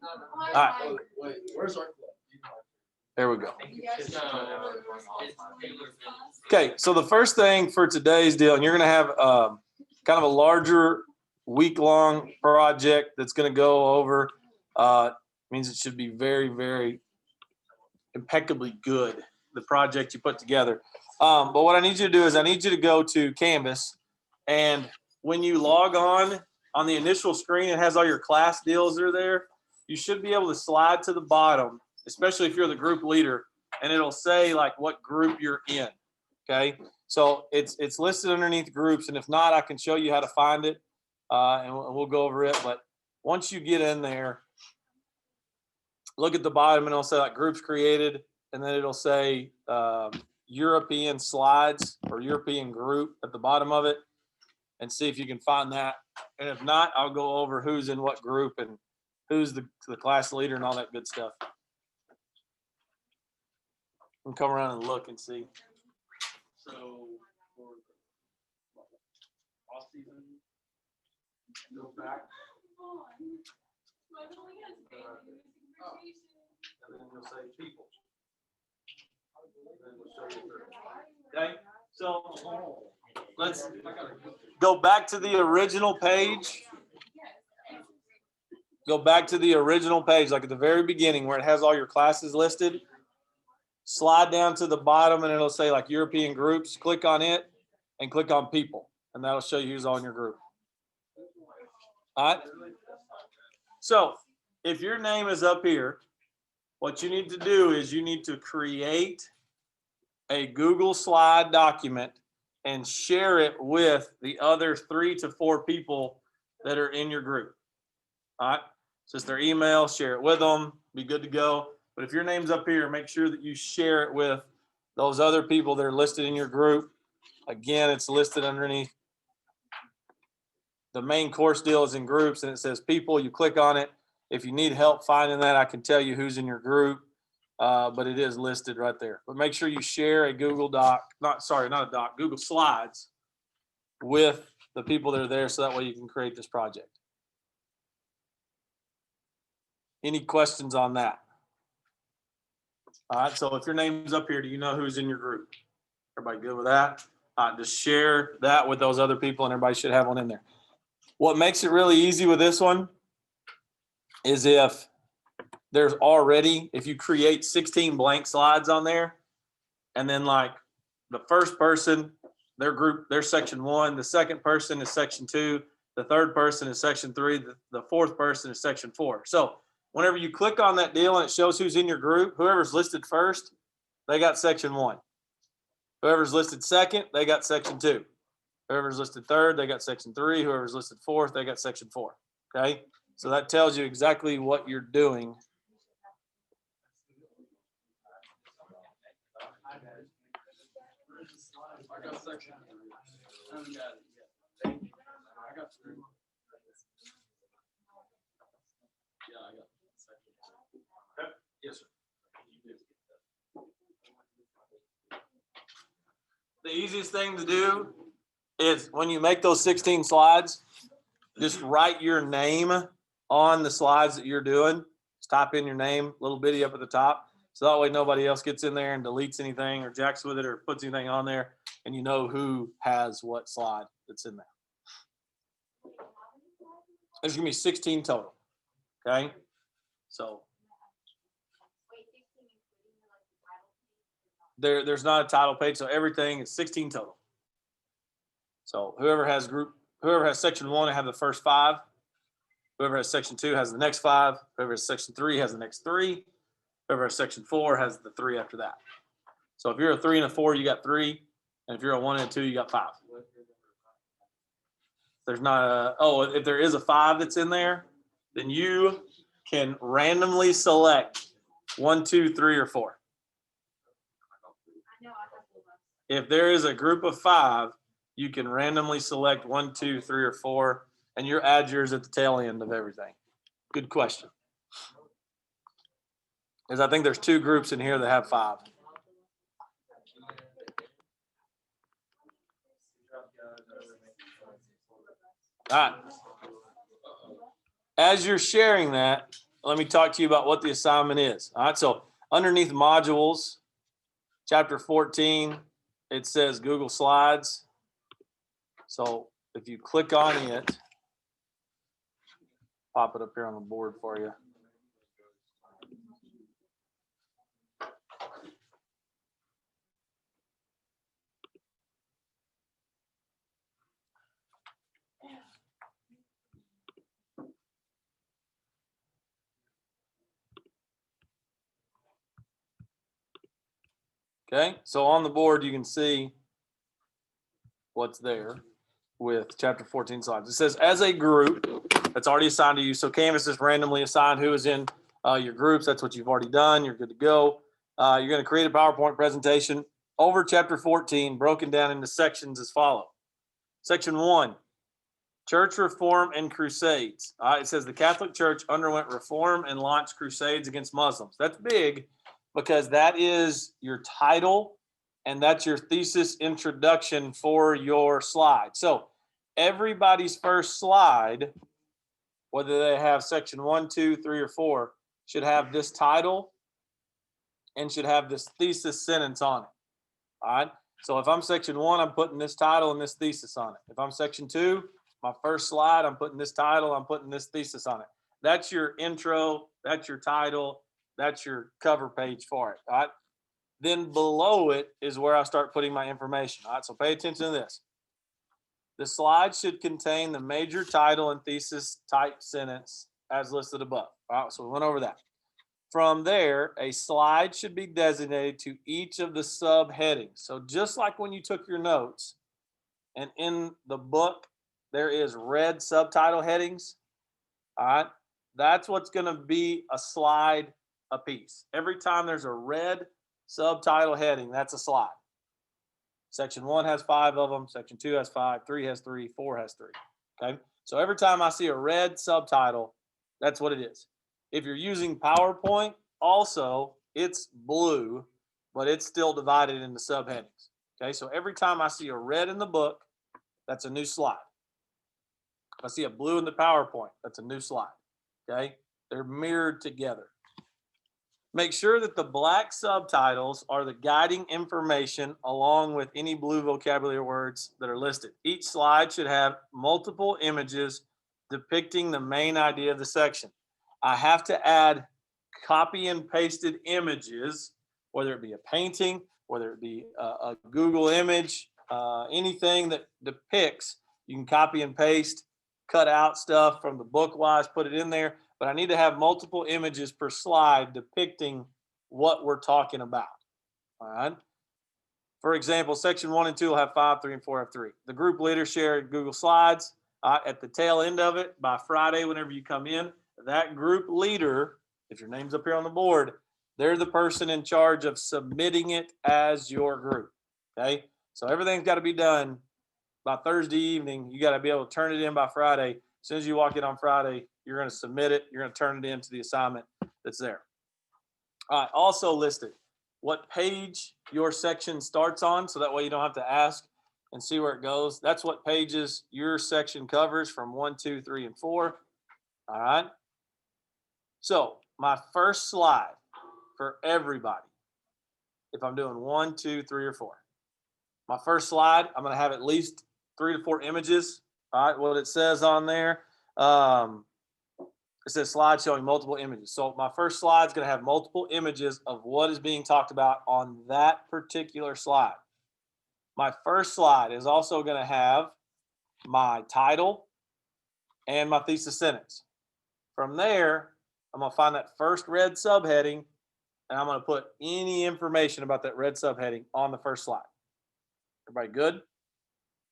All right. Wait, where's our club? There we go. Okay, so the first thing for today's deal, and you're going to have kind of a larger week-long project that's going to go over. Means it should be very, very impeccably good, the project you put together. But what I need you to do is I need you to go to Canvas, and when you log on the initial screen, it has all your class deals that are there. You should be able to slide to the bottom, especially if you're the group leader, and it'll say like what group you're in. Okay, so it's listed underneath groups, and if not, I can show you how to find it, and we'll go over it. But once you get in there, look at the bottom, and it'll say like groups created, and then it'll say European slides or European group at the bottom of it, and see if you can find that. And if not, I'll go over who's in what group and who's the class leader and all that good stuff. And come around and look and see. So for off season, go back. And then you'll say people. And then we'll show you through. Okay, so let's go back to the original page. Go back to the original page, like at the very beginning where it has all your classes listed. Slide down to the bottom and it'll say like European groups. Click on it and click on people, and that'll show you who's on your group. All right. So if your name is up here, what you need to do is you need to create a Google Slide document and share it with the other 3 to 4 people that are in your group. All right. Just their email, share it with them, be good to go. But if your name's up here, make sure that you share it with those other people that are listed in your group. Again, it's listed underneath. The main course deal is in groups, and it says people. You click on it. If you need help finding that, I can tell you who's in your group, but it is listed right there. But make sure you share a Google Doc, not a doc, Google Slides with the people that are there, so that way you can create this project. Any questions on that? All right, so if your name's up here, do you know who's in your group? Everybody good with that? Just share that with those other people, and everybody should have one in there. What makes it really easy with this one is if you create 16 blank slides on there, and then like the first person, their group, their section 1, the second person is section 2, the third person is section 3, the fourth person is section 4. So whenever you click on that deal and it shows who's in your group, whoever's listed first, they got section 1. Whoever's listed second, they got section 2. Whoever's listed third, they got section 3. Whoever's listed fourth, they got section 4. Okay, so that tells you exactly what you're doing. I got section. I haven't got it yet. I got 3. Yeah, I got section. Okay. Yes, sir. The easiest thing to do is when you make those 16 slides, just write your name on the slides that you're doing. Just type in your name, little bitty up at the top. So that way nobody else gets in there and deletes anything or jacks with it or puts anything on there, and you know who has what slide that's in there. There's gonna be 16 total. Okay. So there's not a title page, so everything is 16 total. So whoever has section 1 will have the first 5. Whoever has section 2 has the next 5. Whoever has section 3 has the next 3. Whoever has section 4 has the 3 after that. So if you're a 3 and a 4, you got 3. And if you're a 1 and a 2, you got 5. There's not if there is a 5 that's in there, then you can randomly select 1, 2, 3, or 4. If there is a group of 5, you can randomly select 1, 2, 3, or 4, and you add yours at the tail end of everything. Good question. Because I think there's 2 groups in here that have 5. All right. As you're sharing that, let me talk to you about what the assignment is. All right, so underneath modules, chapter 14, it says Google Slides. So if you click on it, pop it up here on the board for you. Okay, so on the board, you can see what's there with chapter 14 slides. It says as a group that's already assigned to you. So Canvas just randomly assigned who is in your groups. That's what you've already done. You're good to go. You're going to create a PowerPoint presentation over chapter 14, broken down into sections as follows. Section 1, Church Reform and Crusades. It says the Catholic Church underwent reform and launched crusades against Muslims. That's big because that is your title and that's your thesis introduction for your slide. So everybody's first slide, whether they have section 1, 2, 3, or 4, should have this title and should have this thesis sentence on it. All right. So if I'm section 1, I'm putting this title and this thesis on it. If I'm section 2, my first slide, I'm putting this title, I'm putting this thesis on it. That's your intro, that's your title, that's your cover page for it. All right. Then below it is where I start putting my information. All right. So pay attention to this. The slide should contain the major title and thesis type sentence as listed above. All right. So we went over that. From there, a slide should be designated to each of the subheadings. So just like when you took your notes and in the book, there is red subtitle headings. All right. That's what's going to be a slide a piece. Every time there's a red subtitle heading, that's a slide. Section 1 has 5 of them. Section 2 has 5. 3 has 3. 4 has 3. Okay. So every time I see a red subtitle, that's what it is. If you're using PowerPoint, also it's blue, but it's still divided into subheadings. Okay. So every time I see a red in the book, that's a new slide. If I see a blue in the PowerPoint, that's a new slide. Okay. They're mirrored together. Make sure that the black subtitles are the guiding information along with any blue vocabulary words that are listed. Each slide should have multiple images depicting the main idea of the section. I have to add copy and pasted images, whether it be a painting, whether it be a Google image, anything that depicts, you can copy and paste, cut out stuff from the book wise, put it in there. But I need to have multiple images per slide depicting what we're talking about. All right. For example, section 1 and 2 will have 5, 3, and 4 have 3. The group leader shared Google Slides. At the tail end of it, by Friday, whenever you come in, that group leader, if your name's up here on the board, they're the person in charge of submitting it as your group. Okay. So everything's got to be done by Thursday evening. You got to be able to turn it in by Friday. As soon as you walk in on Friday, you're going to submit it. You're going to turn it into the assignment that's there. All right. Also listed what page your section starts on, so that way you don't have to ask and see where it goes. That's what pages your section covers from 1, 2, 3, and 4. All right. So my first slide for everybody, if I'm doing 1, 2, 3, or 4, my first slide, I'm going to have at least 3 to 4 images. All right. What it says on there. It says slide showing multiple images. So my first slide is going to have multiple images of what is being talked about on that particular slide. My first slide is also going to have my title and my thesis sentence. From there, I'm going to find that first red subheading, and I'm going to put any information about that red subheading on the first slide. Everybody good?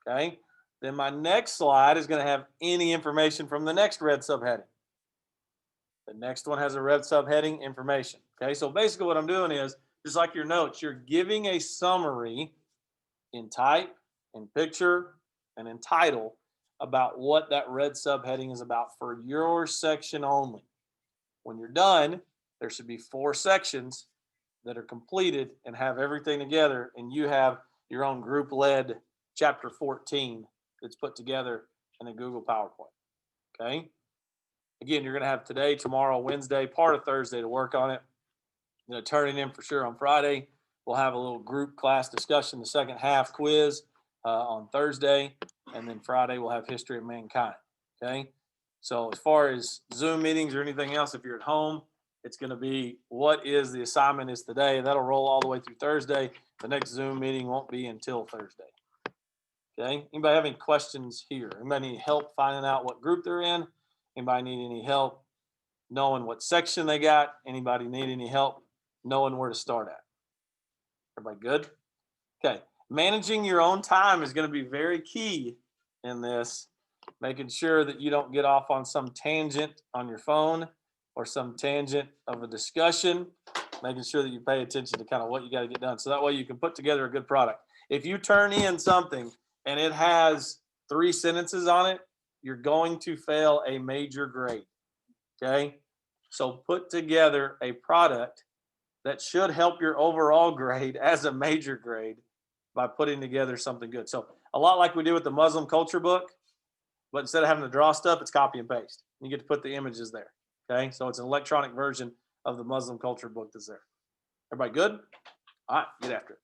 Okay. Then my next slide is going to have any information from the next red subheading. The next one has a red subheading, information. Okay, so basically what I'm doing is, just like your notes, you're giving a summary in type, in picture, and in title about what that red subheading is about for your section only. When you're done, there should be 4 sections that are completed and have everything together, and you have your own group-led chapter 14 that's put together in a Google PowerPoint. Okay? Again, you're going to have today, tomorrow, Wednesday, part of Thursday to work on it. Going to turn it in for sure on Friday. We'll have a little group class discussion, the second half quiz on Thursday, and then Friday we'll have history of mankind. Okay. So as far as Zoom meetings or anything else, if you're at home, it's going to be what is the assignment is today. That'll roll all the way through Thursday. The next Zoom meeting won't be until Thursday. Okay. Anybody have any questions here? Anybody need help finding out what group they're in? Anybody need any help knowing what section they got? Anybody need any help knowing where to start at? Everybody good? Okay. Managing your own time is going to be very key in this, making sure that you don't get off on some tangent on your phone or some tangent of a discussion, making sure that you pay attention to kind of what you got to get done. So that way you can put together a good product. If you turn in something and it has 3 sentences on it, you're going to fail a major grade. Okay. So put together a product that should help your overall grade as a major grade by putting together something good. So a lot like we did with the Muslim culture book, but instead of having to draw stuff, it's copy and paste. You get to put the images there. Okay. So it's an electronic version of the Muslim culture book that's there. Everybody good? All right, get after it.